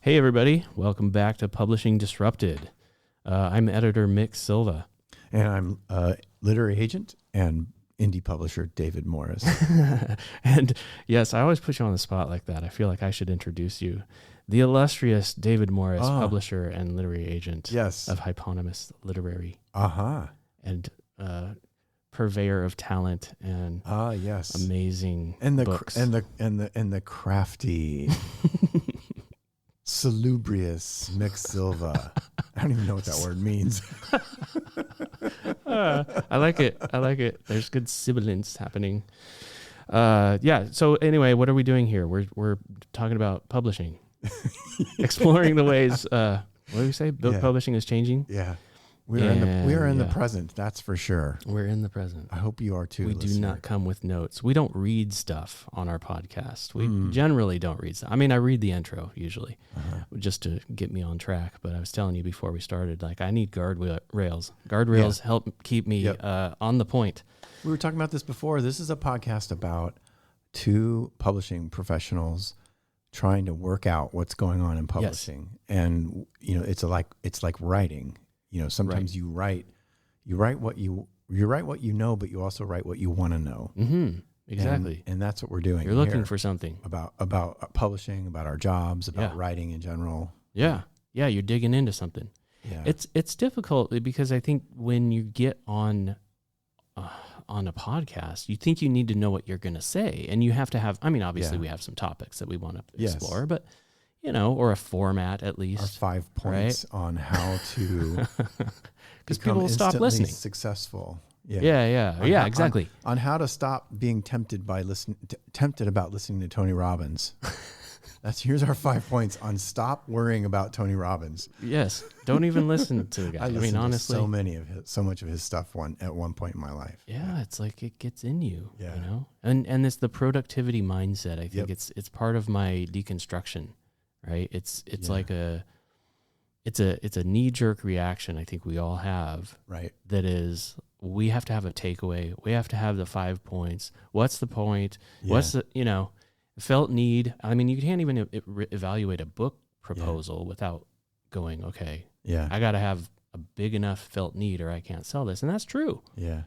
Hey, everybody. Welcome back to Publishing Disrupted. I'm editor Mick Silva. And I'm literary agent and indie publisher David Morris. And yes, I always put you on the spot like that. I feel like I should introduce you. The illustrious David Morris, publisher and literary agent of Hyponymous Literary. And purveyor of talent and amazing books. And the crafty salubrious Mick Silva. I don't even know what that word means. I like it. There's good sibilance happening. So anyway, what are we doing here? We're talking about publishing, exploring the ways. What do we say? Book publishing is changing. Yeah, we are in the present. That's for sure. We're in the present. I hope you are too. We do not come with notes. We don't read stuff on our podcast. We generally don't read stuff. I mean, I read the intro usually, just to get me on track. But I was telling you before we started, like I need guardrails. Guardrails help keep me on the point. We were talking about this before. This is a podcast about two publishing professionals trying to work out what's going on in publishing, and it's like writing. Sometimes you write what you know, but you also write what you want to know. Mm-hmm. Exactly. And that's what we're doing. You're looking for something about publishing, about our jobs, about writing in general. Yeah. Yeah. You're digging into something. Yeah. It's difficult because I think when you get on a podcast, you think you need to know what you're going to say, and you have to have, obviously we have some topics that we want to explore, but or a format at least. Our 5 points on how to because people will stop listening. Successful. Yeah, exactly. On how to stop being tempted about listening to Tony Robbins. Here's our 5 points on stop worrying about Tony Robbins. Yes, don't even listen to the guy. Honestly, to so much of his stuff at one point in my life. Yeah, it's like it gets in you. Yeah. And it's the productivity mindset. I think it's part of my deconstruction. Right. It's like it's a knee-jerk reaction I think we all have. Right. That is, we have to have a takeaway. We have to have the 5 points. What's the point? Yeah. What's the, felt need? I mean, you can't even evaluate a book proposal without going, okay, I got to have a big enough felt need or I can't sell this. And that's true. Yeah.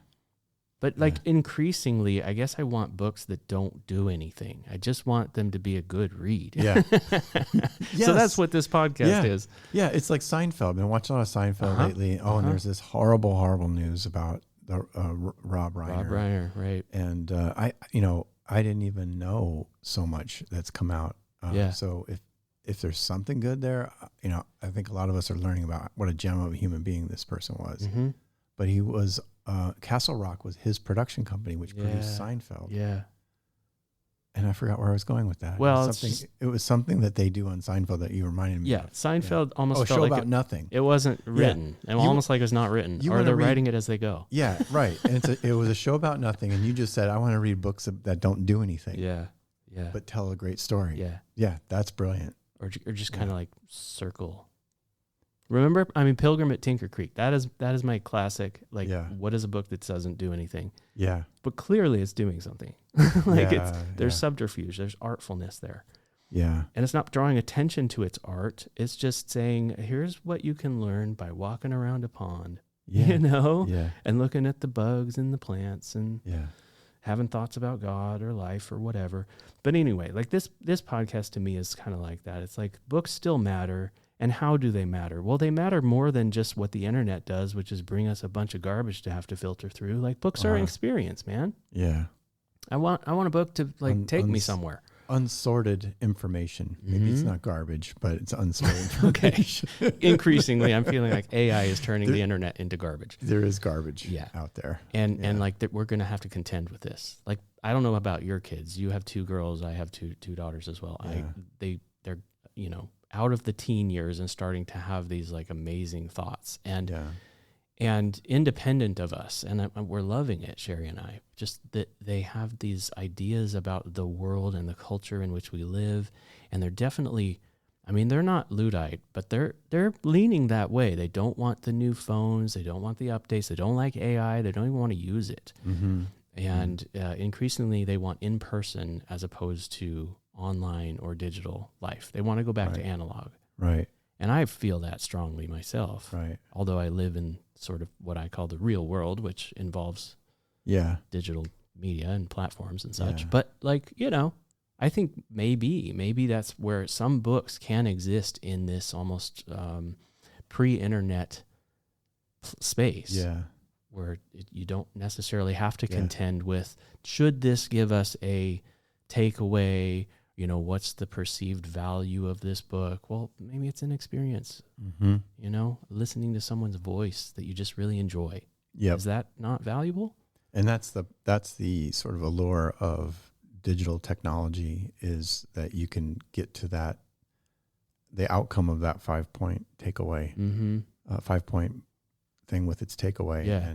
But increasingly, I guess I want books that don't do anything. I just want them to be a good read. Yeah. So that's what this podcast is. Yeah, it's like Seinfeld. I've been watching a lot of Seinfeld lately. Oh, and there's this horrible news about the Rob Reiner. Rob Reiner, right. And I didn't even know so much that's come out. So if there's something good there, I think a lot of us are learning about what a gem of a human being this person was. Mm-hmm. But he was... Castle Rock was his production company, which produced Seinfeld. Yeah. And I forgot where I was going with that. Well, it was something that they do on Seinfeld that you reminded me of. Seinfeld almost felt like about nothing. It wasn't written. It almost like it was not written. Or they're writing it as they go. Yeah, right. And it was a show about nothing. And you just said, I want to read books that don't do anything. Yeah. But tell a great story. Yeah. Yeah, that's brilliant. Or just kind of like circle. Remember, Pilgrim at Tinker Creek. That is my classic. Like, what is a book that doesn't do anything? Yeah. But clearly it's doing something. There's subterfuge. There's artfulness there. Yeah. And it's not drawing attention to its art. It's just saying, here's what you can learn by walking around a pond, and looking at the bugs and the plants and having thoughts about God or life or whatever. But anyway, like this podcast to me is kind of like that. It's like books still matter. And how do they matter? Well, they matter more than just what the internet does, which is bring us a bunch of garbage to have to filter through. Like books are an experience, man. Yeah. I want a book to take me somewhere. Unsorted information. Maybe it's not garbage, but it's unsorted information. Okay. Increasingly, I'm feeling like AI is turning the internet into garbage. There is garbage out there. And like that we're going to have to contend with this. Like, I don't know about your kids. You have 2 girls. I have two daughters as well. Yeah. They're out of the teen years and starting to have these like amazing thoughts and independent of us. And we're loving it, Sherry and I, just that they have these ideas about the world and the culture in which we live. And they're definitely, they're not Luddite, but they're leaning that way. They don't want the new phones. They don't want the updates. They don't like AI. They don't even want to use it. Mm-hmm. And increasingly they want in-person as opposed to online or digital life. They want to go back to analog. Right. And I feel that strongly myself. Right. Although I live in sort of what I call the real world, which involves digital media and platforms and such. Yeah. But like, I think maybe that's where some books can exist in this almost pre-internet space. Yeah. Where you don't necessarily have to contend with, should this give us a takeaway? What's the perceived value of this book? Well, maybe it's an experience, listening to someone's voice that you just really enjoy. Yep. Is that not valuable? And that's the sort of allure of digital technology, is that you can get to the outcome of that 5-point takeaway, 5-point thing with its takeaway. Yeah.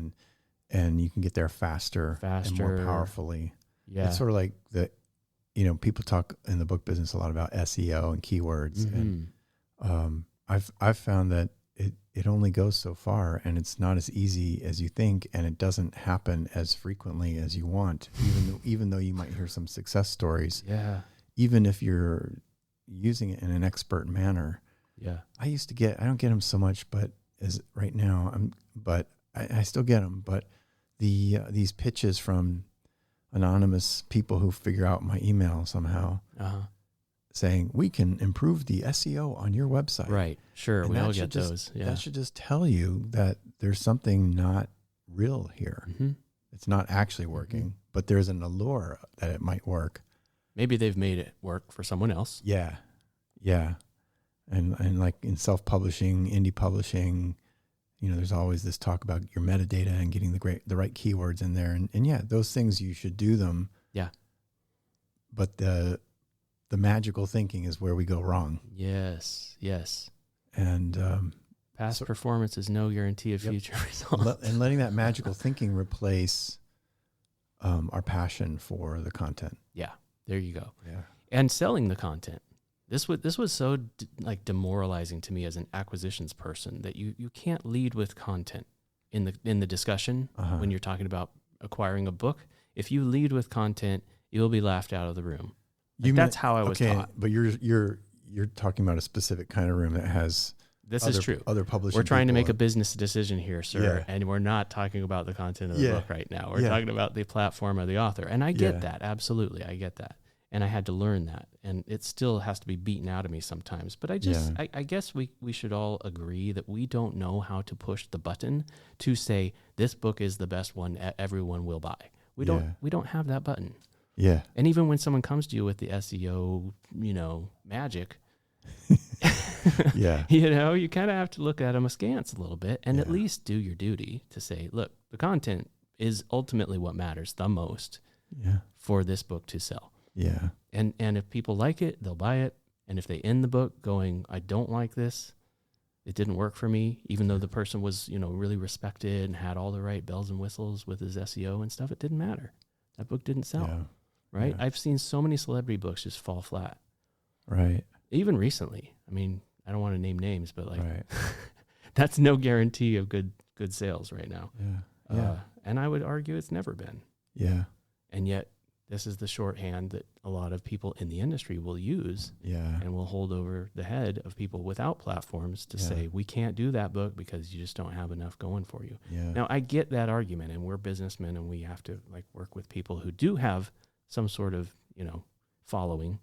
And you can get there faster and more powerfully. Yeah. It's sort of like people talk in the book business a lot about SEO and keywords. And I've found that it only goes so far, and it's not as easy as you think, and it doesn't happen as frequently as you want, even though you might hear some success stories. Yeah. Even if you're using it in an expert manner. Yeah. I don't get them so much, but right now I still get them. But these pitches from anonymous people who figure out my email somehow, saying we can improve the SEO on your website. Right. Sure. And we all get those. Yeah. That should just tell you that there's something not real here. Mm-hmm. It's not actually working, but there's an allure that it might work. Maybe they've made it work for someone else. Yeah. Yeah. And like in self-publishing, indie publishing, there's always this talk about your metadata and getting the right keywords in there. And yeah, those things, you should do them. Yeah. But the magical thinking is where we go wrong. Yes. Yes. And past performance is no guarantee of future results. And letting that magical thinking replace our passion for the content. Yeah. There you go. Yeah. And selling the content. This was so demoralizing to me as an acquisitions person, that you can't lead with content in the discussion when you're talking about acquiring a book. If you lead with content, you'll be laughed out of the room. That's how I was taught. But you're talking about a specific kind of room that has is true. Other publishing. We're trying to make a business decision here, sir, and we're not talking about the content of the book right now. We're talking about the platform of the author, and I get that absolutely. I get that. And I had to learn that, and it still has to be beaten out of me sometimes. But I guess we should all agree that we don't know how to push the button to say this book is the best one everyone will buy. We don't have that button. Yeah. And even when someone comes to you with the SEO, magic, you kind of have to look at them askance a little bit and at least do your duty to say, look, the content is ultimately what matters the most for this book to sell. Yeah. And if people like it, they'll buy it. And if they end the book going, I don't like this, it didn't work for me, even though the person was, really respected and had all the right bells and whistles with his SEO and stuff, it didn't matter. That book didn't sell. Right? Yeah. I've seen so many celebrity books just fall flat. Right. Even recently. I mean, I don't want to name names, but that's no guarantee of good sales right now. Yeah. And I would argue it's never been. Yeah. And yet this is the shorthand that a lot of people in the industry will use and will hold over the head of people without platforms to say, we can't do that book because you just don't have enough going for you. Yeah. Now, I get that argument, and we're businessmen, and we have to work with people who do have some sort of, following,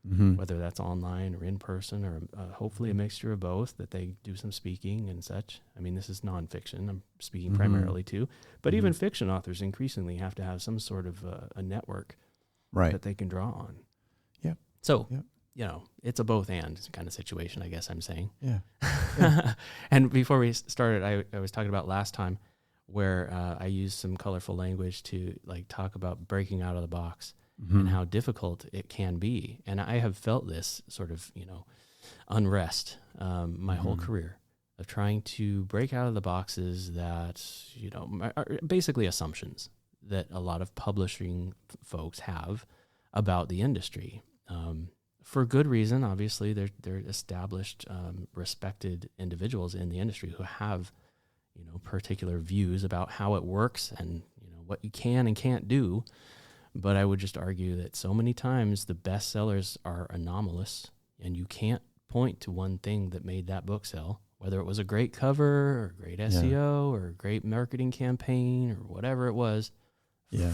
whether that's online or in person or hopefully a mixture of both, that they do some speaking and such. I mean, this is nonfiction. I'm speaking primarily to, but even fiction authors increasingly have to have some sort of a network that they can draw on. Yep. So, it's a both and kind of situation, I guess I'm saying. Yeah. And before we started, I was talking about last time where I used some colorful language to talk about breaking out of the box. And how difficult it can be. And I have felt this sort of, unrest my whole career of trying to break out of the boxes that, are basically assumptions that a lot of publishing folks have about the industry. For good reason, obviously, they're established, respected individuals in the industry who have, particular views about how it works and, what you can and can't do. But I would just argue that so many times the bestsellers are anomalous, and you can't point to one thing that made that book sell, whether it was a great cover or great SEO or a great marketing campaign or whatever it was. Yeah.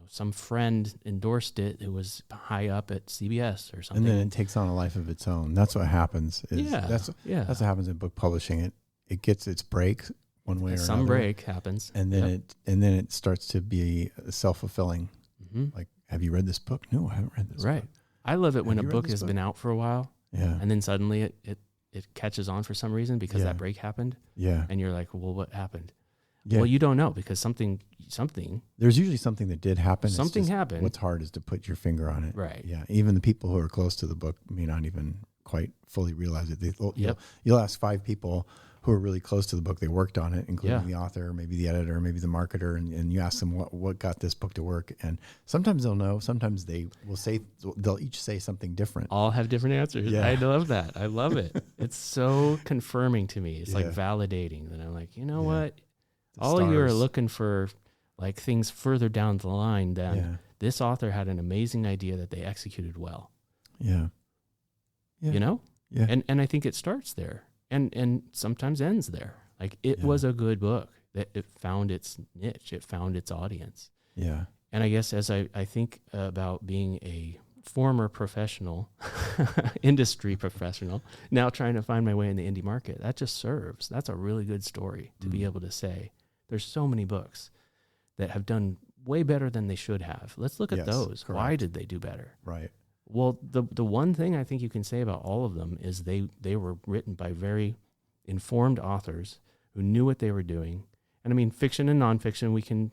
Some friend endorsed it. It was high up at CBS or something. And then it takes on a life of its own. That's what happens. That's what happens in book publishing. It gets its break one way or another. Some break happens. And then it starts to be self-fulfilling. Mm-hmm. Like, have you read this book? No, I haven't read this book. I love it when a book has been out for a while. Yeah. And then suddenly it catches on for some reason because that break happened. Yeah. And you're like, well, what happened? Yeah. Well, you don't know because something. There's usually something that did happen. Something happened. What's hard is to put your finger on it. Right. Yeah. Even the people who are close to the book may not even quite fully realize it. You'll ask 5 people who are really close to the book. They worked on it, including the author, maybe the editor, maybe the marketer, and you ask them what got this book to work. And sometimes they'll know. Sometimes they'll each say something different. All have different answers. Yeah. I love that. I love it. It's so confirming to me. It's like validating that I'm like, you know what? All of you are looking for like things further down the line than this author had an amazing idea that they executed well. Yeah. You know? Yeah. And I think it starts there and sometimes ends there. Like it was a good book that it found its niche. It found its audience. Yeah. And I guess as I think about being a former professional, industry professional, now trying to find my way in the indie market, that just serves. That's a really good story to be able to say, there's so many books that have done way better than they should have. Let's look at those. Correct. Why did they do better? Right. Well, the one thing I think you can say about all of them is they were written by very informed authors who knew what they were doing. And I mean, fiction and nonfiction, we can,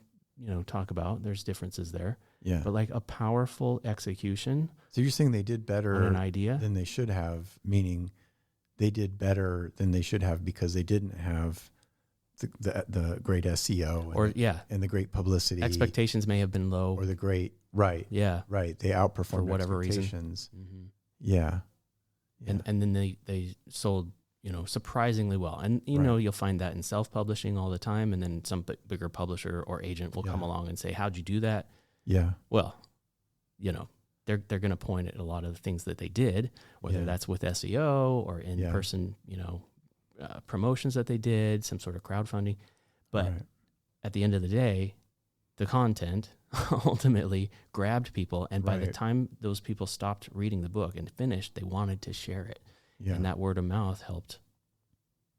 talk about. There's differences there. Yeah. But like a powerful execution. So you're saying they did better on an idea than they should have, meaning they did better than they should have because they didn't have the great SEO and the great publicity. Expectations may have been low. Or the great, right. Yeah. Right. They outperformed for whatever expectations. Reason. Mm-hmm. Yeah. And then they sold, surprisingly well. And, you'll find that in self-publishing all the time. And then some bigger publisher or agent will come along and say, how'd you do that? Yeah. Well, they're going to point at a lot of the things that they did, whether that's with SEO or in-person, promotions that they did, some sort of crowdfunding. But at the end of the day, the content ultimately grabbed people. And by the time those people stopped reading the book and finished, they wanted to share it. Yeah. And that word of mouth helped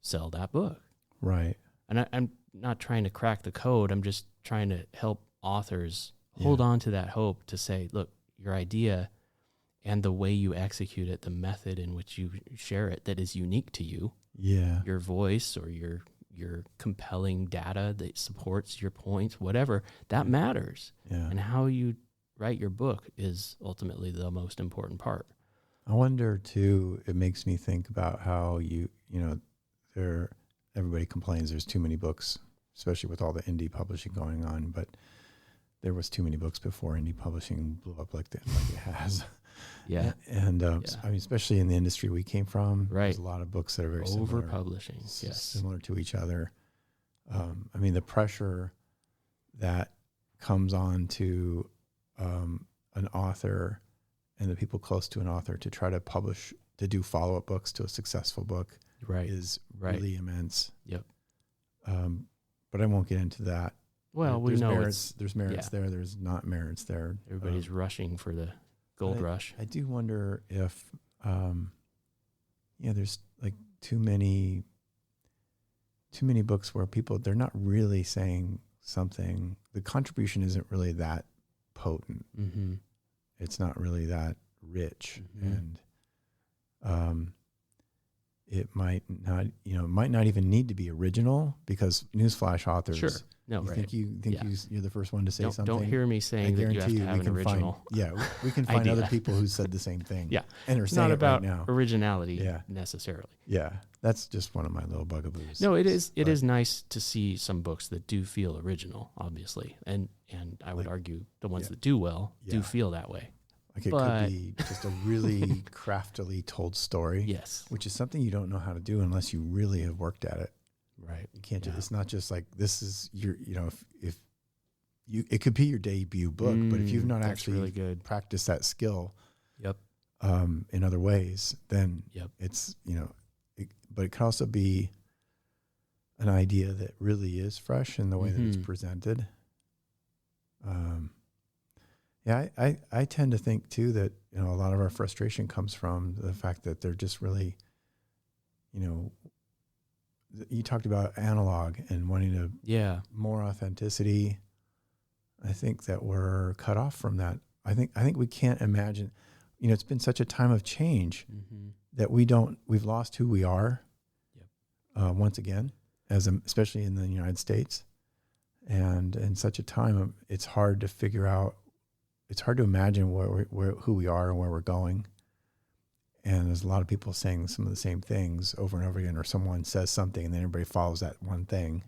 sell that book. Right. And I'm not trying to crack the code. I'm just trying to help authors hold on to that hope to say, look, your idea and the way you execute it, the method in which you share it that is unique to you, your voice or your compelling data that supports your points, whatever, that matters. Yeah. And how you write your book is ultimately the most important part. I wonder too, it makes me think about how everybody complains there's too many books, especially with all the indie publishing going on, but there was too many books before indie publishing blew up like it has. Yeah. And I mean, especially in the industry we came from, there's a lot of books that are very similar. Over-publishing, similar to each other. I mean, the pressure that comes on to an author and the people close to an author to try to publish, to do follow-up books to a successful book is really immense. Yep. But I won't get into that. Well, we know there's merits there. There's not merits there. Everybody's rushing for the gold rush. I do wonder if, there's like too many books where they're not really saying something. The contribution isn't really that potent. Mm-hmm. It's not really that rich, and it might not even need to be original because newsflash authors. Sure. No, you think you're the first one to say something? Don't hear me saying that you have to have an original. We can find other people who said the same thing. Yeah, and are saying not it about right now. Originality necessarily. Yeah, that's just one of my little bugaboos. No, it is. It is nice to see some books that do feel original, obviously, and I would argue the ones that do well do feel that way. Like it could be just a really craftily told story. Yes, which is something you don't know how to do unless you really have worked at it. Right. You can't it's not just like this is your, if you, it could be your debut book, but if you've not actually really good. Practiced that skill, in other ways, then it's, but it could also be an idea that really is fresh in the way that it's presented. I tend to think too that, a lot of our frustration comes from the fact that they're just really, you talked about analog and wanting to more authenticity. I think that we're cut off from that. I think we can't imagine, it's been such a time of change that we've lost who we are once again, especially in the United States. And in such a time, it's hard to figure out, it's hard to imagine who we are and where we're going. And there's a lot of people saying some of the same things over and over again, or someone says something and then everybody follows that one thing.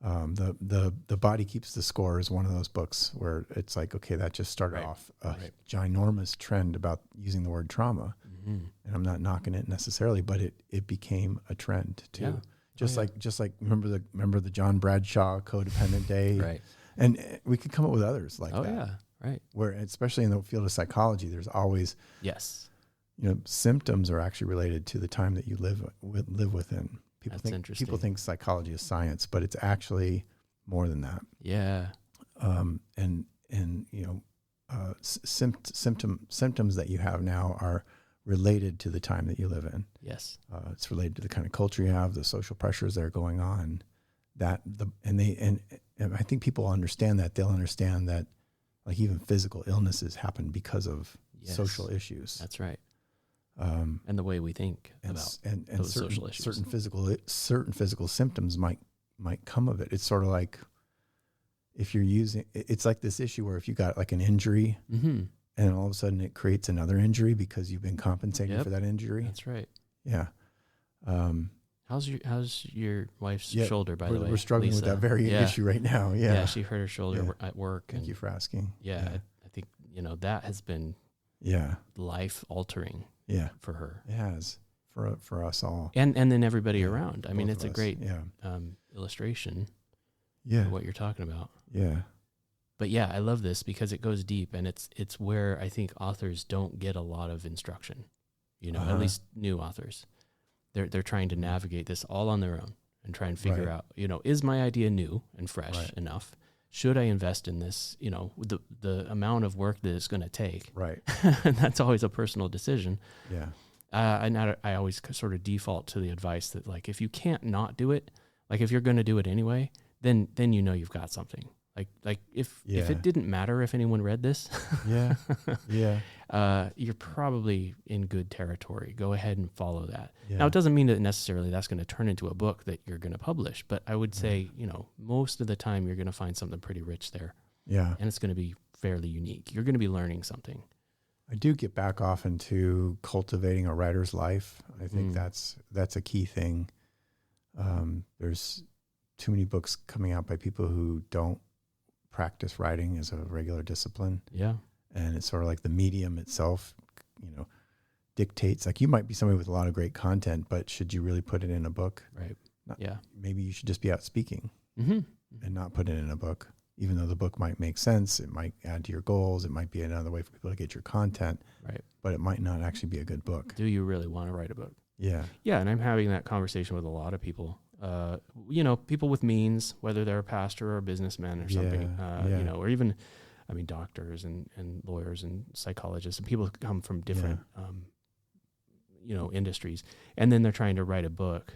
The Body Keeps the Score is one of those books where it's like, okay, that just started off a ginormous trend about using the word trauma. And I'm not knocking it necessarily, but it became a trend too. Yeah. Just like remember the John Bradshaw Codependent Day. Right. And we could come up with others like that. Oh yeah. Right. Where, especially in the field of psychology, there's always, symptoms are actually related to the time that you live within. People think psychology is science, but it's actually more than that. Yeah. Symptoms that you have now are related to the time that you live in. Yes. It's related to the kind of culture you have, the social pressures that are going on, and I think people understand that. They'll understand that, like, even physical illnesses happen because of social issues. That's right. And the way we think about those social issues. Certain physical symptoms might come of it. It's sort of like if you're it's like this issue where if you got like an injury and all of a sudden it creates another injury because you've been compensating for that injury. That's right. Yeah. How's your wife's shoulder, by the way? We're struggling with that very issue right now. Yeah. Yeah, she hurt her shoulder at work. Thank you for asking. Yeah. I think, that has been life altering for her. It has for us all. And then everybody around. I mean, it's a great illustration of what you're talking about. Yeah. But yeah, I love this because it goes deep, and it's where I think authors don't get a lot of instruction, at least new authors. They're trying to navigate this all on their own and try and figure out, is my idea new and fresh enough? Should I invest in this? The amount of work that it's going to take. Right. And that's always a personal decision. Yeah. And I always sort of default to the advice that, like, if you can't not do it, like if you're going to do it anyway, then you've got something. Like if it didn't matter if anyone read this, you're probably in good territory. Go ahead and follow that. Yeah. Now, it doesn't mean that necessarily that's going to turn into a book that you're going to publish, but I would say, most of the time you're going to find something pretty rich there. Yeah. And it's going to be fairly unique. You're going to be learning something. I do get back off into cultivating a writer's life. I think that's a key thing. There's too many books coming out by people who don't practice writing as a regular discipline. Yeah. And it's sort of like the medium itself, dictates, like, you might be somebody with a lot of great content, but should you really put it in a book? Right. Maybe you should just be out speaking and not put it in a book, even though the book might make sense. It might add to your goals. It might be another way for people to get your content. Right. But it might not actually be a good book. Do you really want to write a book? Yeah. Yeah. And I'm having that conversation with a lot of people. People with means, whether they're a pastor or a businessman or something, or even, doctors and lawyers and psychologists and people who come from different, industries. And then they're trying to write a book,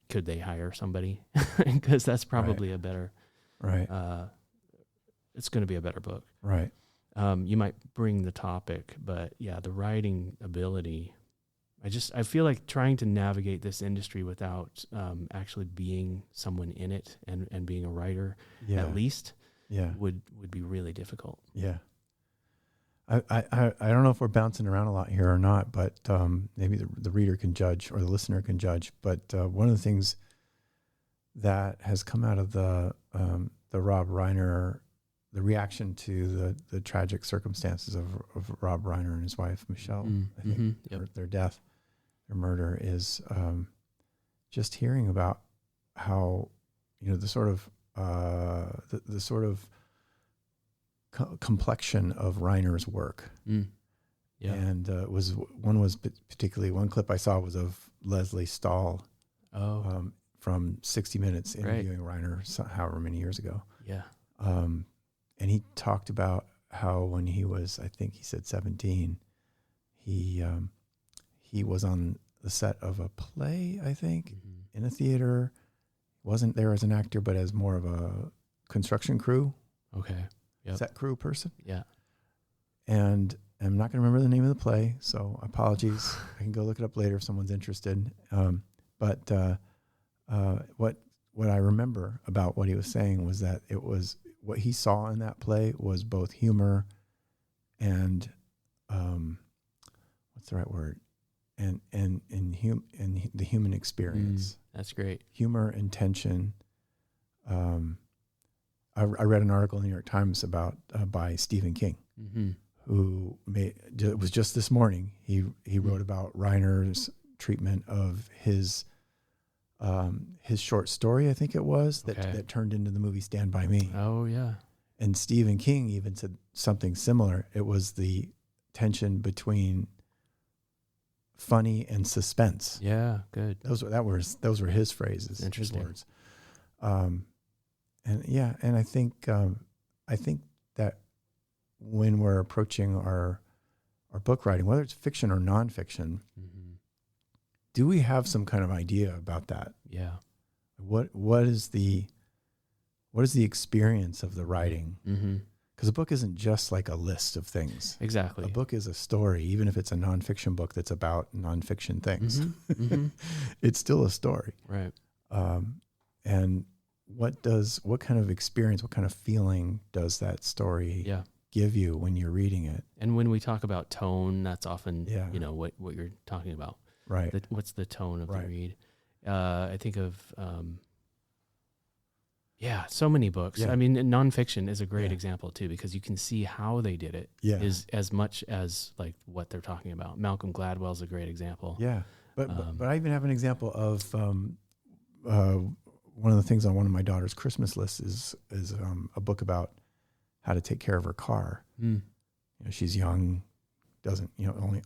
could they hire somebody? Because that's probably a better, it's going to be a better book. Right. You might bring the topic, but the writing ability, I feel like trying to navigate this industry without actually being someone in it and being a writer at least would be really difficult. Yeah. I don't know if we're bouncing around a lot here or not, but maybe the reader can judge or the listener can judge. But one of the things that has come out of the Rob Reiner, the reaction to the tragic circumstances of Rob Reiner and his wife, Michelle, I think, their death, their murder, is just hearing about how, the sort of complexion of Reiner's work. Yeah. And one clip I saw was of Leslie Stahl from 60 Minutes interviewing Reiner however many years ago. Yeah. And he talked about how when he was, I think he said 17, he was on the set of a play, I think, in a theater. Wasn't there as an actor, but as more of a construction crew. Okay. Yep. Set crew person. Yeah. And I'm not going to remember the name of the play, so apologies. I can go look it up later if someone's interested. But what I remember about what he was saying was that it was what he saw in that play was both humor and what's the right word? And the human experience. That's great. Humor and tension. I read an article in the New York Times about by Stephen King, who it was just this morning. He wrote about Reiner's treatment of his short story, I think it was, that turned into the movie Stand By Me. Oh yeah. And Stephen King even said something similar. It was the tension between funny and suspense. Yeah, good. Those were his phrases. Interesting. His words. And I think that when we're approaching our book writing, whether it's fiction or nonfiction, do we have some kind of idea about that? Yeah. What is the experience of the writing? Because a book isn't just like a list of things. Exactly. A book is a story, even if it's a nonfiction book that's about nonfiction things. It's still a story. Right. And what kind of experience, what kind of feeling does that story give you when you're reading it? And when we talk about tone, that's often, what you're talking about. Right. What's the tone of the read? I think of, so many books. Yeah. I mean, nonfiction is a great example too, because you can see how they did it is as much as like what they're talking about. Malcolm Gladwell's a great example. Yeah. But I even have an example of, one of the things on one of my daughter's Christmas lists is a book about how to take care of her car. She's young, doesn't,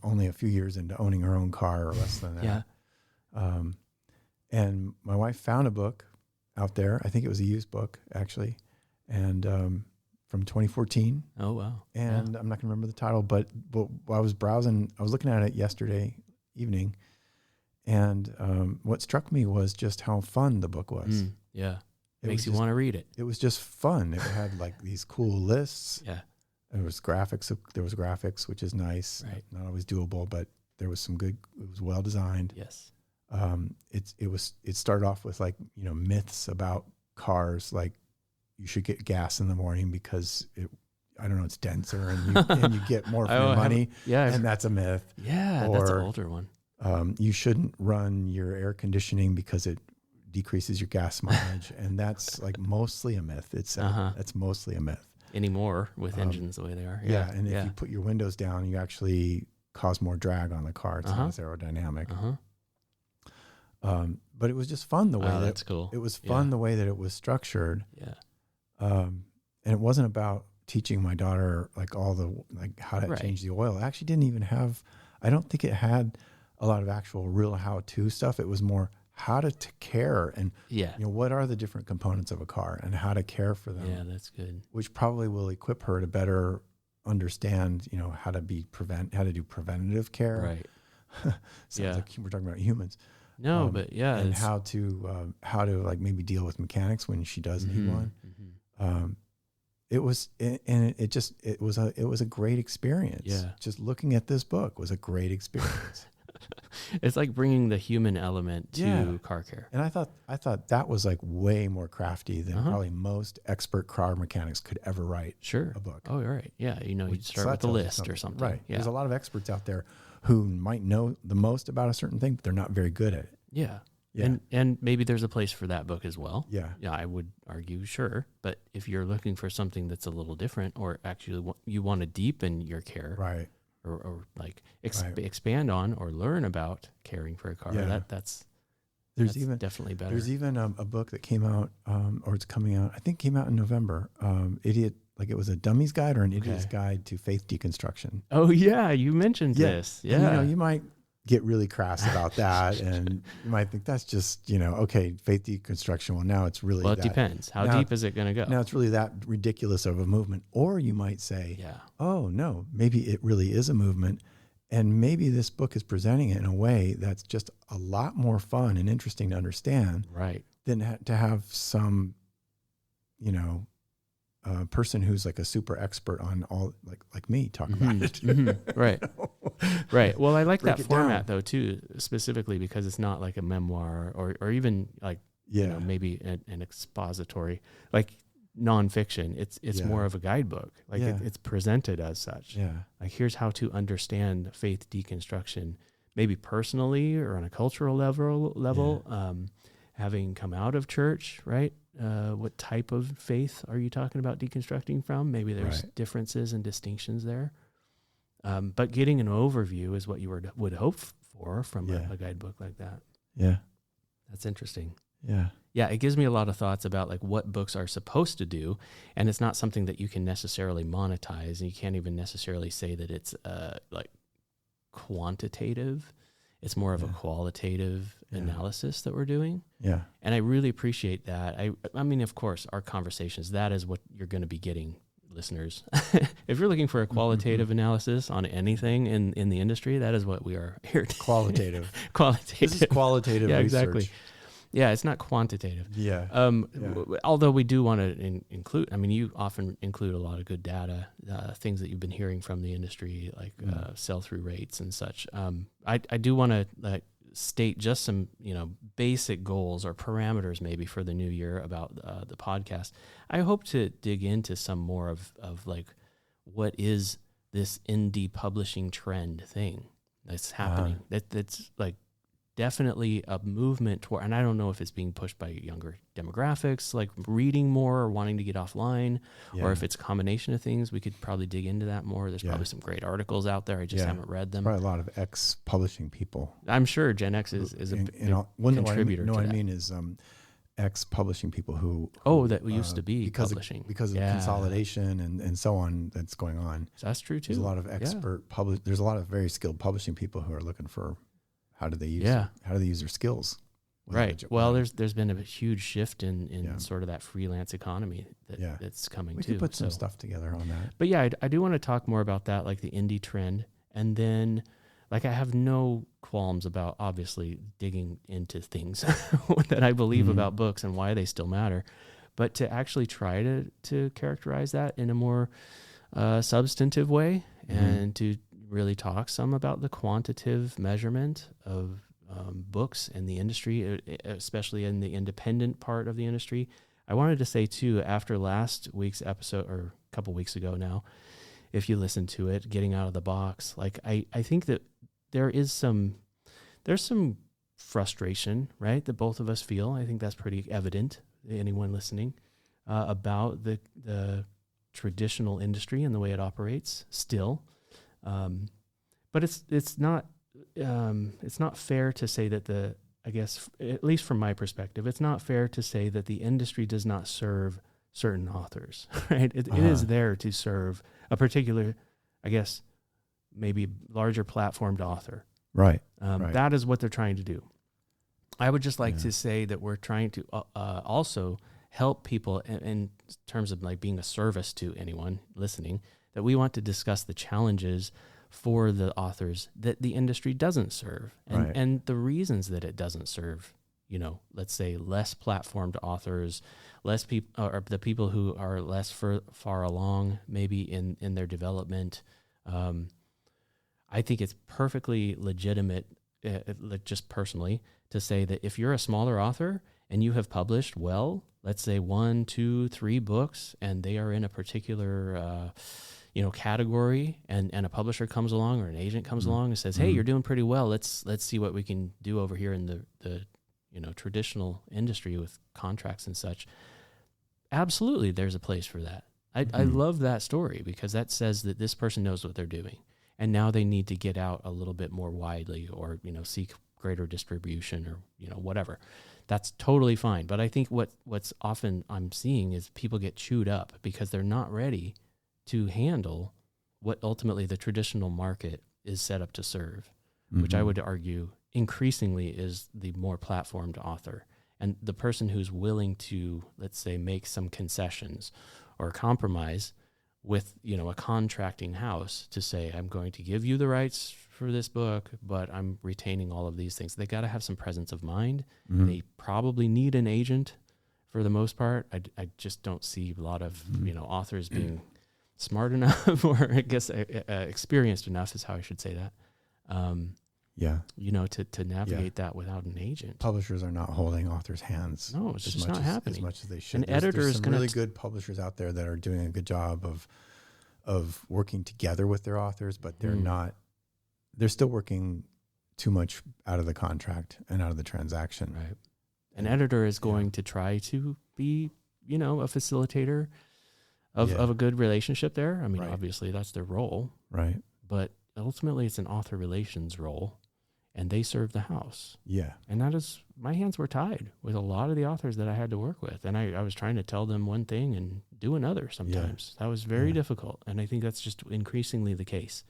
only a few years into owning her own car or less than that. Yeah. And my wife found a book out there. I think it was a used book actually. And, from 2014. Oh, wow. And I'm not gonna remember the title, but while I was browsing, I was looking at it yesterday evening. And what struck me was just how fun the book was. Yeah. It makes you want to read it. It was just fun. It had like these cool lists. Yeah. There was graphics, which is nice. Right. Not always doable, but there was some good, it was well designed. Yes. It started off with like, myths about cars, like you should get gas in the morning because it's denser and you get more for your money. And that's a myth. Yeah. That's an older one. You shouldn't run your air conditioning because it decreases your gas mileage. And that's like mostly a myth. That's mostly a myth. Anymore with engines the way they are. Yeah. And if you put your windows down, you actually cause more drag on the car. It's not as aerodynamic. But it was just fun the way that's cool. It was fun the way that it was structured. Yeah. And it wasn't about teaching my daughter like how to change the oil. It actually didn't even have, I don't think it had a lot of actual real how-to stuff. It was more how to care and what are the different components of a car and how to care for them. Yeah, that's good. Which probably will equip her to better understand, how to do preventative care. Right. Sounds like we're talking about humans. No, but and how to like maybe deal with mechanics when she does need one. It was a great experience. Yeah. Just looking at this book was a great experience. It's like bringing the human element to car care. And I thought that was like way more crafty than probably most expert car mechanics could ever write a book. Oh, right. Yeah. You'd start with a list or something. Right. Yeah. There's a lot of experts out there who might know the most about a certain thing, but they're not very good at it. Yeah. Yeah. And maybe there's a place for that book as well. Yeah. Yeah, I would argue, sure. But if you're looking for something that's a little different, or actually you want to deepen your care, right, or like expand on or learn about caring for a car, that's definitely better. There's even a book that came out, or it's coming out. I think came out in November. like it was a dummy's guide or an idiot's guide to faith deconstruction. Oh yeah, you mentioned this. Yeah, and, you might get really crass about that, and you might think that's just okay, faith deconstruction. Well, now it's really it depends. How deep is it going to go? Now it's really that ridiculous of a movement, or you might say, oh no, maybe it really is a movement. And maybe this book is presenting it in a way that's just a lot more fun and interesting to understand, right? Than to have some, person who's like a super expert on all, like me, talk about it. Mm-hmm. Right, right. Well, I like that format though too, specifically because it's not like a memoir or even like maybe an expository like nonfiction. It's more of a guidebook. Like it's presented as such. Yeah. Like here's how to understand faith deconstruction, maybe personally or on a cultural level. Having come out of church, right? What type of faith are you talking about deconstructing from? Maybe there's differences and distinctions there. But getting an overview is what you would hope for from a guidebook like that. Yeah. That's interesting. Yeah. Yeah, it gives me a lot of thoughts about like what books are supposed to do, and it's not something that you can necessarily monetize, and you can't even necessarily say that it's like quantitative. It's more of a qualitative analysis that we're doing. Yeah. And I really appreciate that. I mean, of course, our conversations, that is what you're going to be getting, listeners. If you're looking for a qualitative analysis on anything in the industry, that is what we are here to Qualitative. Qualitative. This is qualitative research. Exactly. Yeah, it's not quantitative. Yeah. Although we do want to include, I mean, you often include a lot of good data, things that you've been hearing from the industry, like sell-through rates and such. I do want to state just some, basic goals or parameters maybe for the new year about the podcast. I hope to dig into some more of like, what is this indie publishing trend thing that's happening? That's like, definitely a movement toward, and I don't know if it's being pushed by younger demographics, like reading more or wanting to get offline, or if it's a combination of things. We could probably dig into that more. There's probably some great articles out there. I just haven't read them. Probably a lot of ex-publishing people. I'm sure Gen X is a big contributor to that. I mean is ex-publishing people who that used to be because publishing. Because of consolidation and so on that's going on. So that's true too. There's a lot of there's a lot of very skilled publishing people who are looking for how do they use their skills? Right. Well, there's been a huge shift in sort of that freelance economy that's coming too. We could put some stuff together on that. But yeah, I do want to talk more about that, like the indie trend. And then like I have no qualms about obviously digging into things that I believe about books and why they still matter. But to actually try to characterize that in a more substantive way and to really talk some about the quantitative measurement of books in the industry, especially in the independent part of the industry. I wanted to say too, after last week's episode, or a couple weeks ago now, if you listen to it, Getting Out of the Box, like I think that there's some frustration, right, that both of us feel. I think that's pretty evident to anyone listening about the traditional industry and the way it operates still. But it's not fair to say that I guess, at least from my perspective, it's not fair to say that the industry does not serve certain authors, right? It is there to serve a particular, I guess, maybe larger platformed author. Right. That is what they're trying to do. I would just like to say that we're trying to also help people in terms of like being a service to anyone listening, that we want to discuss the challenges for the authors that the industry doesn't serve and the reasons that it doesn't serve, let's say less platformed authors, less people, or the people who are less far along maybe in their development. I think it's perfectly legitimate, just personally, to say that if you're a smaller author and you have published, let's say 1, 2, 3 books, and they are in a particular category, and a publisher comes along or an agent comes along and says, hey, you're doing pretty well. Let's see what we can do over here in the traditional industry with contracts and such. Absolutely, there's a place for that. I love that story because that says that this person knows what they're doing, and now they need to get out a little bit more widely or seek greater distribution or, whatever. That's totally fine. But I think what's often I'm seeing is people get chewed up because they're not ready to handle what ultimately the traditional market is set up to serve, which I would argue increasingly is the more platformed author. And the person who's willing to, let's say, make some concessions or compromise with, a contracting house to say, I'm going to give you the rights for this book, but I'm retaining all of these things. They got to have some presence of mind. They probably need an agent for the most part. I just don't see a lot of, authors being smart enough or I guess experienced enough is how I should say that. To navigate that without an agent. Publishers are not holding authors' hands. No, it's just not happening as much as they should. An editor is some really good publishers out there that are doing a good job of working together with their authors, but they're not. They're still working too much out of the contract and out of the transaction. Right. An editor is going to try to be, a facilitator of a good relationship there. I mean, obviously that's their role. Right. But ultimately it's an author relations role, and they serve the house. Yeah. And that is, my hands were tied with a lot of the authors that I had to work with. And I was trying to tell them one thing and do another sometimes. That was very difficult. And I think that's just increasingly the case.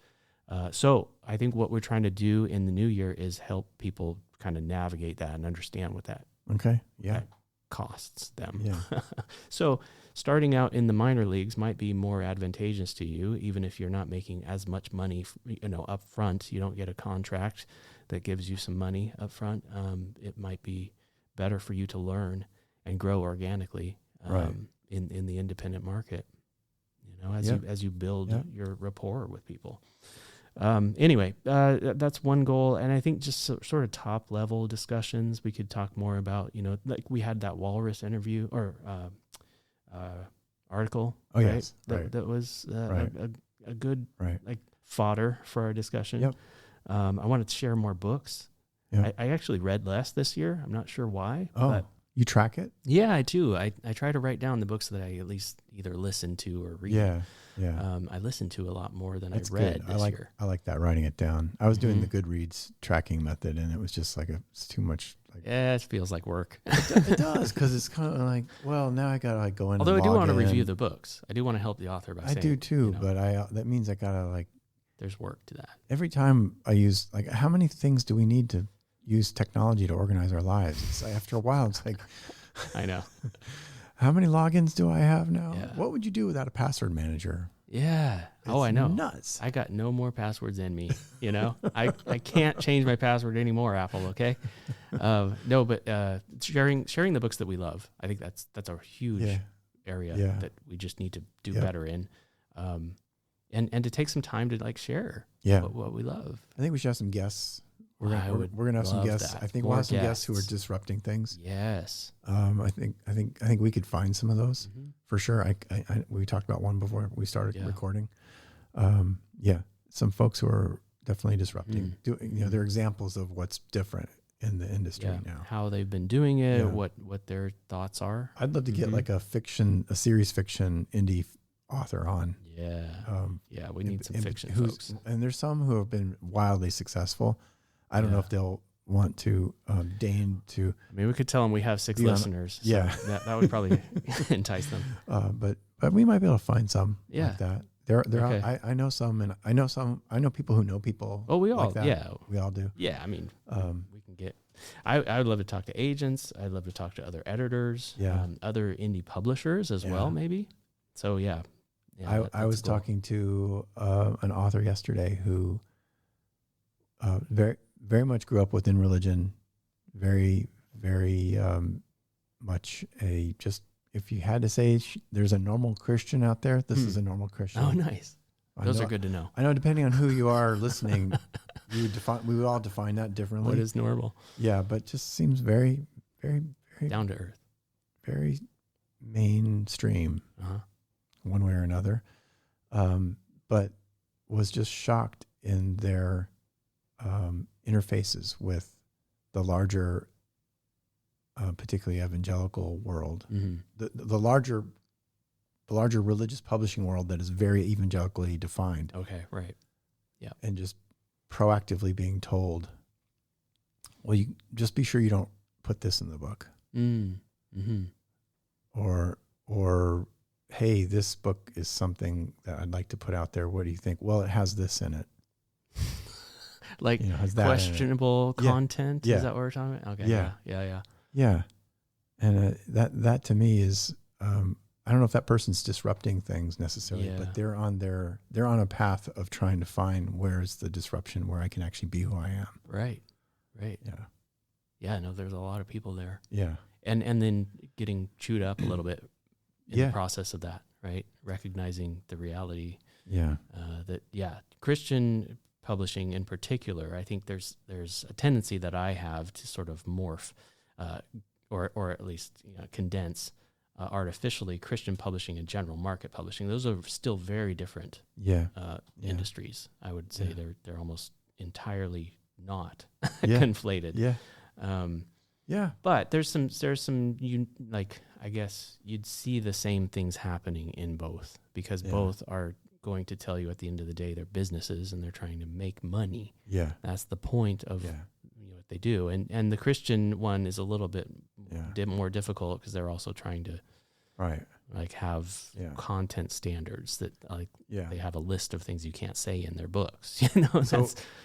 So I think what we're trying to do in the new year is help people kind of navigate that and understand what that costs them. Yeah. So starting out in the minor leagues might be more advantageous to you, even if you're not making as much money, up front. You don't get a contract that gives you some money up front. It might be better for you to learn and grow organically in the independent market, as you build your rapport with people. Anyway, that's one goal. And I think just sort of top level discussions, we could talk more about, like we had that Walrus interview or article. Oh, right? yes. That was a good like fodder for our discussion. Yep. I wanted to share more books. Yep. I actually read less this year. I'm not sure why. Oh, but you track it? yeah, I do. I try to write down the books that I at least either listen to or read. Yeah. I listened to a lot more than That's I read good. this year. I like that, writing it down. I was doing the Goodreads tracking method, and it was just like it's too much. Yeah, it feels like work. It does, because it's kind of like, well, now I got to like go in. Although and I do want to log in. review the books. I do want to help the author by saying. I do too, but that means I got to like. There's work to that. Every time I use, like, how many things do we need to use technology to organize our lives? It's like, after a while, it's like. I know. How many logins do I have now? Yeah. What would you do without a password manager? Yeah. It's I know. Nuts. I got no more passwords in me. I can't change my password anymore, Apple. Okay. No, but sharing the books that we love. I think that's a huge area that we just need to do better in. And to take some time to like share what we love. I think we should have some guests. We're gonna have some guests. That. I think we'll have some guests who are disrupting things. Yes. I think we could find some of those for sure. We talked about one before we started recording. Some folks who are definitely disrupting. They're examples of what's different in the industry now. How they've been doing it, what their thoughts are. I'd love to get like a series fiction indie author on. Yeah. We need some fiction folks. And there's some who have been wildly successful. I don't know if they'll want to deign to. I mean, we could tell them we have 6 listeners. So that would probably entice them. But we might be able to find some like that. Okay. I know some, and I know people who know people. Oh, we all, like that. We all do. Yeah, I mean, we can get. I would love to talk to agents. I'd love to talk to other editors. Other indie publishers as well, maybe. So I was talking to an author yesterday who very much grew up within religion, very, very much if you had to say there's a normal Christian out there, this is a normal Christian. Oh, nice. Those are good to know. I know, depending on who you are listening, we would all define that differently. What is normal? Yeah, but just seems very, very, very down to earth, very mainstream, one way or another. But was just shocked in their interfaces with the larger, particularly evangelical world, the larger religious publishing world that is very evangelically defined. Okay, right, yeah, and just proactively being told, well, you just be sure you don't put this in the book. Mm-hmm. Or, hey, this book is something that I'd like to put out there. What do you think? Well, it has this in it. Like, you know, has that questionable content? Yeah. Is that what we're talking about? Okay. Yeah. And that to me is, I don't know if that person's disrupting things necessarily, but they're on a path of trying to find where's the disruption where I can actually be who I am. Right. Yeah. Yeah. No, there's a lot of people there. Yeah. And then getting chewed up a little bit in the process of that, right? Recognizing the reality. Yeah. Christian publishing in particular, I think there's a tendency that I have to sort of morph, or at least condense artificially Christian publishing and general market publishing. Those are still very different industries. I would say they're almost entirely not conflated. Yeah. But there's some I guess you'd see the same things happening in both, because both are going to tell you at the end of the day they're businesses and they're trying to make money. Yeah. That's the point of what they do. And the Christian one is a little bit more difficult because they're also trying to have content standards that they have a list of things you can't say in their books.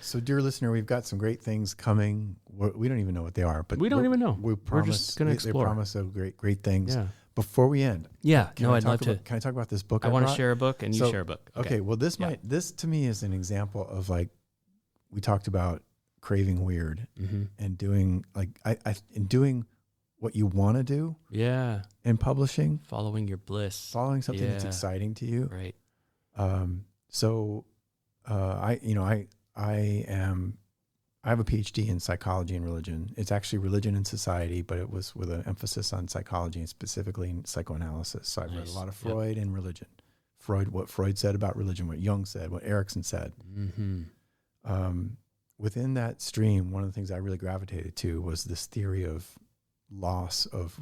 So dear listener, we've got some great things coming. We don't even know what they are, but we don't even know. We promise, we're just going to explore. They promise of great things. Yeah. Before we end, I'd love to. Can I talk about this book? I want to share a book, and you share a book. Okay. Well, this to me is an example of, like, we talked about craving weird and doing doing what you want to do. Yeah. In publishing, following your bliss, following something that's exciting to you. Right. I have a PhD in psychology and religion. It's actually religion and society, but it was with an emphasis on psychology and specifically in psychoanalysis. So I've read a lot of Freud and religion. What Freud said about religion, what Jung said, what Erickson said. Mm-hmm. Within that stream, one of the things I really gravitated to was this theory of loss of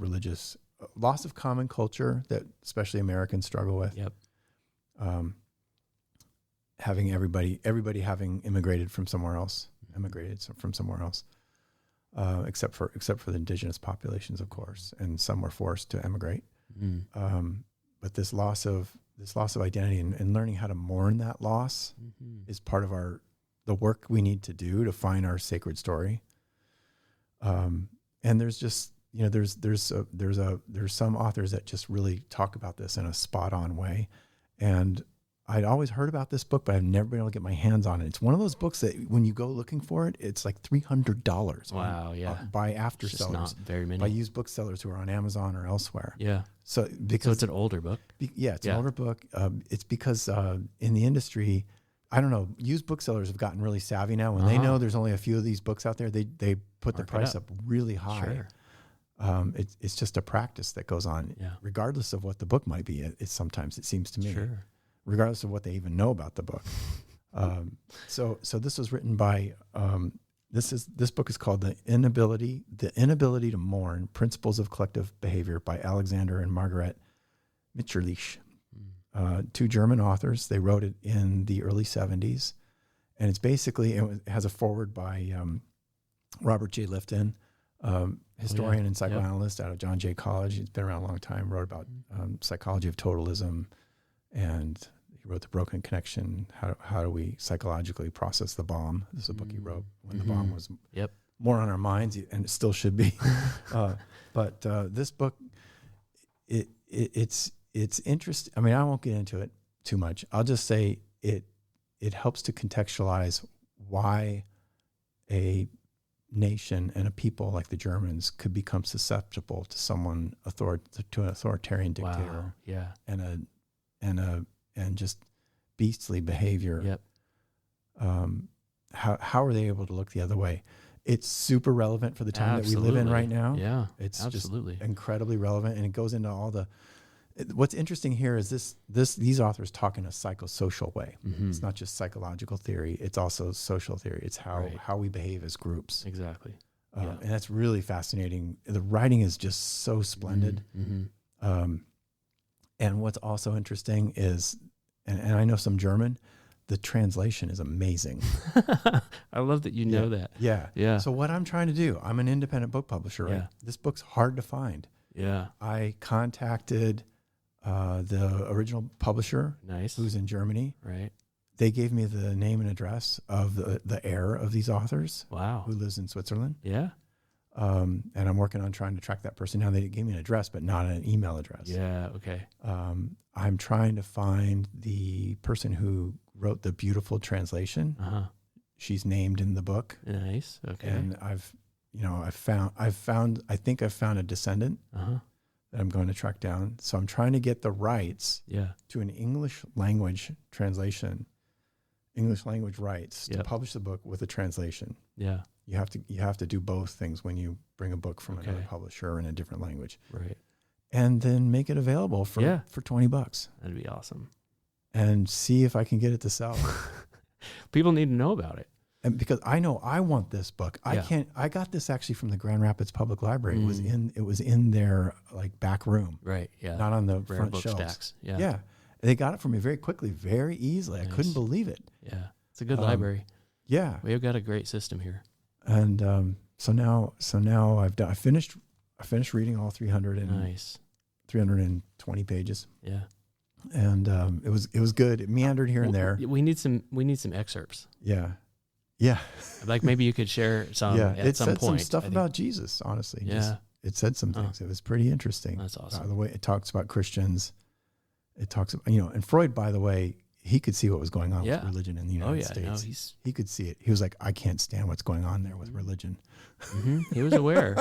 common culture that especially Americans struggle with. Yep. Having everybody having emigrated from somewhere else, except for the indigenous populations, of course, and some were forced to emigrate. But this loss of identity and learning how to mourn that loss is part of the work we need to do to find our sacred story. And there's just, there's some authors that just really talk about this in a spot on way. And I'd always heard about this book, but I've never been able to get my hands on it. It's one of those books that when you go looking for it, it's like $300. Wow, by after it's sellers, not very many. By used booksellers who are on Amazon or elsewhere. Yeah. So it's an older book. It's an older book. It's because in the industry, I don't know, used booksellers have gotten really savvy now. When they know there's only a few of these books out there, they put the price up really high. Sure. It's just a practice that goes on, regardless of what the book might be. Sometimes it seems to me. Sure. Regardless of what they even know about the book. So this was written by, this book is called The Inability to Mourn, Principles of Collective Behavior by Alexander and Margaret Mitscherlich. Two German authors. They wrote it in the early 70s. And it's basically, it has a foreword by Robert J. Lifton, historian and psychoanalyst out of John Jay College. He's been around a long time, wrote about psychology of totalism, and he wrote The Broken Connection, how do we psychologically process the bomb. This is a book he wrote when the bomb was more on our minds, and it still should be. But this book, it's interesting. I mean, I won't get into it too much. I'll just say it helps to contextualize why a nation and a people like the Germans could become susceptible to someone to an authoritarian dictator. Wow. And just beastly behavior. Yep. How are they able to look the other way? It's super relevant for the time that we live in right now. Yeah, it's absolutely just incredibly relevant, and it goes into all the. What's interesting here is these authors talk in a psychosocial way. Mm-hmm. It's not just psychological theory; it's also social theory. It's how we behave as groups. Exactly, and that's really fascinating. The writing is just so splendid. Mm-hmm. And what's also interesting is, and I know some German, the translation is amazing. I love that you know that. Yeah. Yeah. So what I'm trying to do, I'm an independent book publisher, right? Yeah. This book's hard to find. Yeah. I contacted the original publisher, Nice, who's in Germany. Right. They gave me the name and address of the heir of these authors. Wow. Who lives in Switzerland. Yeah. And I'm working on trying to track that person down. They gave me an address, but not an email address. Yeah. Okay. I'm trying to find the person who wrote the beautiful translation. She's named in the book. Nice. Okay. And I think I've found a descendant that I'm going to track down. So I'm trying to get the rights to an English language translation, English language rights to publish the book with a translation. Yeah. You have to do both things when you bring a book from another publisher in a different language. Right. And then make it available for $20. That'd be awesome. And see if I can get it to sell. People need to know about it. And because I know I want this book. I got this actually from the Grand Rapids Public Library. It was in their like back room. Right. Yeah. Not on the Rare front book shelves. stacks. Yeah. Yeah. They got it for me very quickly, very easily. Nice. I couldn't believe it. Yeah. It's a good library. Yeah. We've got a great system here. And so now I finished reading all 320 pages. Yeah. And it was good. It meandered here and there. We need some excerpts. Yeah. Yeah. Like maybe you could share some at some point. It said some stuff about Jesus, honestly. Yeah. It said some things. It was pretty interesting. That's awesome. The way it talks about Christians. It talks about, and Freud, by the way, he could see what was going on with religion in the United States. No, he could see it. He was like, I can't stand what's going on there with religion. He was aware.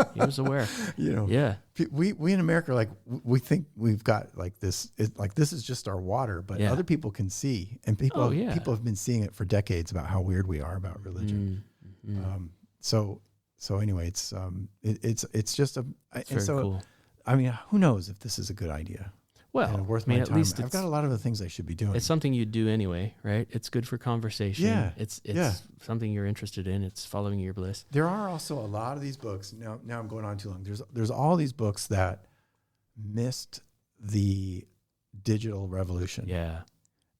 Yeah. We in America, like we think we've got like this, this is just our water, but other people can see, and people have been seeing it for decades about how weird we are about religion. So anyway, it's just cool. I mean, who knows if this is a good idea? Well, worth my time. At least I've got a lot of the things I should be doing. It's something you do anyway, right? It's good for conversation. Yeah. It's something you're interested in. It's following your bliss. There are also a lot of these books. Now I'm going on too long. There's all these books that missed the digital revolution. Yeah.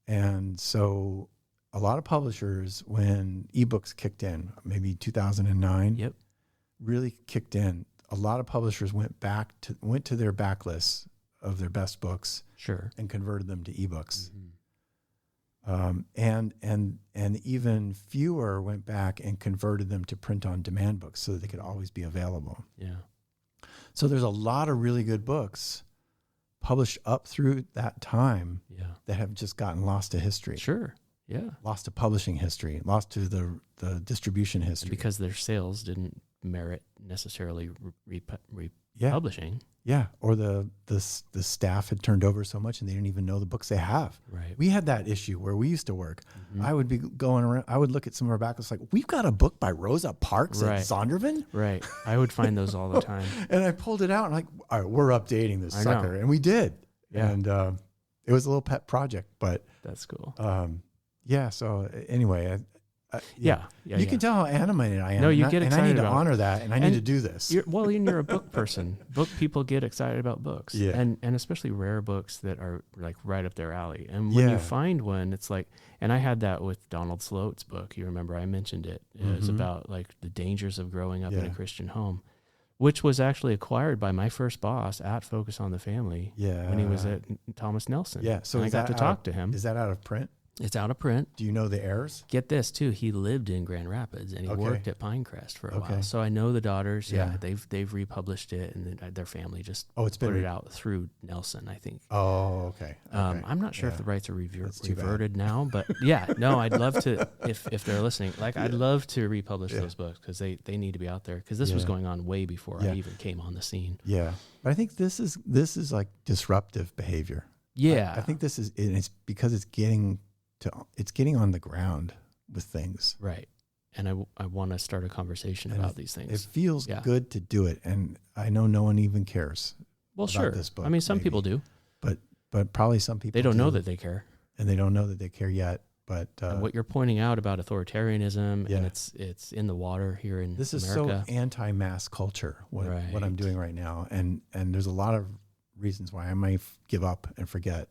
And so a lot of publishers, when ebooks kicked in, maybe 2009, really kicked in. A lot of publishers went to their backlists of their best books, and converted them to ebooks. And even fewer went back and converted them to print-on-demand books so that they could always be available. Yeah. So there's a lot of really good books published up through that time that have just gotten lost to history. Sure. Yeah. Lost to publishing history, lost to the distribution history. Because their sales didn't merit necessarily republishing. Yeah, or the staff had turned over so much and they didn't even know the books they have. Right. We had that issue where we used to work. I would be going around. I would look at some of our backlists like, we've got a book by Rosa Parks at Zondervan. Right. I would find those all the time. And I pulled it out and like, all right, we're updating this sucker, and we did. Yeah. And it was a little pet project, but that's cool. So anyway. You can tell how animated I am. No, you get excited, and I need to honor that, and I need to do this. You're a book person. Book people get excited about books, and especially rare books that are like right up their alley. And when you find one, it's like, and I had that with Donald Sloat's book. You remember I mentioned it. It was about like the dangers of growing up in a Christian home, which was actually acquired by my first boss at Focus on the Family. When he was at Thomas Nelson. Yeah, so I got to talk to him. Is that out of print? It's out of print. Do you know the heirs? Get this too. He lived in Grand Rapids and he worked at Pinecrest for a while. So I know the daughters. Yeah, they've republished it, and their family just put it out through Nelson, I think. Oh, okay. I'm not sure if the rights are reverted now, but I'd love to if they're listening. Like I'd love to republish those books because they need to be out there, because this was going on way before I even came on the scene. Yeah, but I think this is like disruptive behavior. Yeah, I think this is, and it's because it's getting on the ground with things. Right. And I want to start a conversation about these things. It feels good to do it. And I know no one even cares. Well, sure. This book, I mean, some people do. But probably some people they don't know that they care. And they don't know that they care yet. But what you're pointing out about authoritarianism, and it's in the water here in this is America. So anti-mass culture, what I'm doing right now. And there's a lot of reasons why I might give up and forget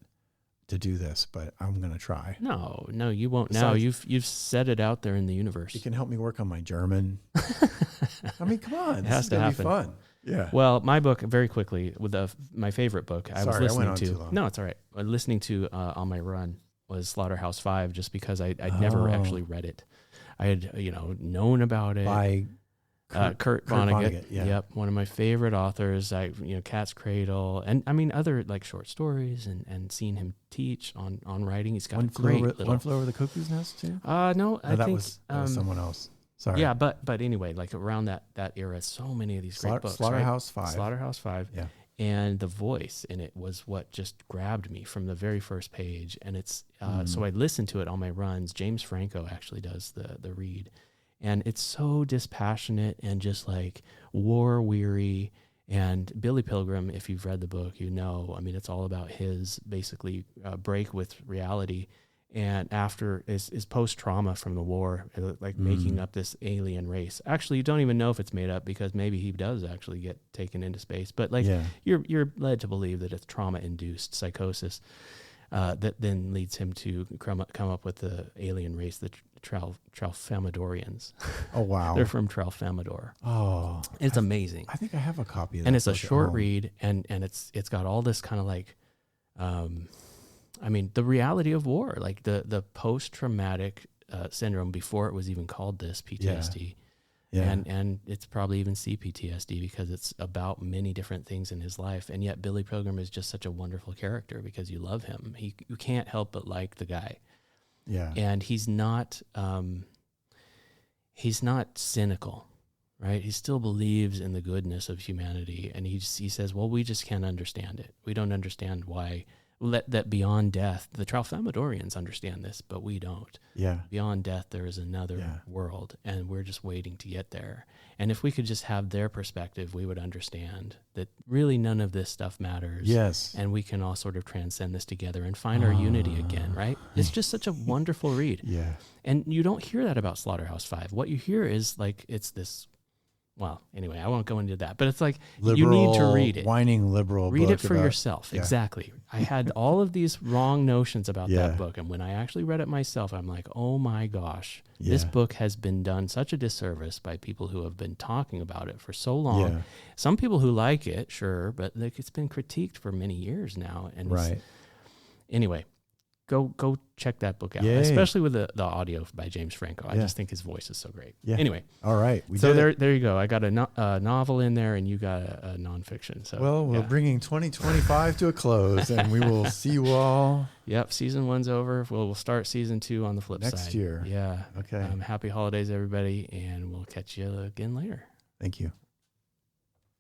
to do this, but I'm going to try. No, you won't. Now you've set it out there in the universe. You can help me work on my German. I mean, come on. It has to happen. Be fun. Yeah. Well, my book, very quickly, with my favorite book I was listening I went on to. Too long. No, it's all right. Listening to on my run was Slaughterhouse-5, just because I'd never actually read it. I had known about it by Kurt Vonnegut. Yeah. Yep, one of my favorite authors. Cat's Cradle, and I mean other like short stories, and seeing him teach on writing. He's got One Flew Over the Cuckoo's Nest too. No, I think that was someone else. Sorry. Yeah, but anyway, like around that era, so many of these great books. Slaughterhouse-5. Yeah. And the voice in it was what just grabbed me from the very first page. And it's so I listened to it on my runs. James Franco actually does the read. And it's so dispassionate and just like war weary. And Billy Pilgrim, if you've read the book, I mean, it's all about his basically break with reality. And after is post-trauma from the war, like making up this alien race. Actually, you don't even know if it's made up, because maybe he does actually get taken into space. But like you're led to believe that it's trauma-induced psychosis that then leads him to come up with the alien race, the Tralfamadorians. Oh, wow. They're from Tralfamador. Oh. It's amazing. I think I have a copy of that. And it's a short read, and it's got all this kind of like... I mean, the reality of war, like the post-traumatic syndrome before it was even called this, PTSD. Yeah. And it's probably even CPTSD, because it's about many different things in his life. And yet Billy Pilgrim is just such a wonderful character because you love him. You can't help but like the guy. Yeah. And he's not cynical, right? He still believes in the goodness of humanity. And he says, well, we just can't understand it. We don't understand why... that beyond death, the Tralfamadorians understand this, but we don't. Yeah. Beyond death, there is another world, and we're just waiting to get there. And if we could just have their perspective, we would understand that really none of this stuff matters. Yes. And we can all sort of transcend this together and find our unity again, right? It's just such a wonderful read. Yeah. And you don't hear that about Slaughterhouse-5. What you hear is like, it's this... Well, anyway, I won't go into that, but it's like liberal, you need to read it. Whining liberal. Read it for about, yourself. Yeah. Exactly. I had all of these wrong notions about that book, and when I actually read it myself, I'm like, oh my gosh, this book has been done such a disservice by people who have been talking about it for so long. Yeah. Some people who like it, sure, but like it's been critiqued for many years now. And anyway, go check that book out, especially with the audio by James Franco. I just think his voice is so great. Yeah. Anyway. All right. There you go. I got a novel in there, and you got a nonfiction. So we're bringing 2025 to a close, and we will see you all. Yep. Season 1's over. We'll start season 2 on the flip side. Next year. Yeah. Okay. Happy holidays, everybody, and we'll catch you again later. Thank you.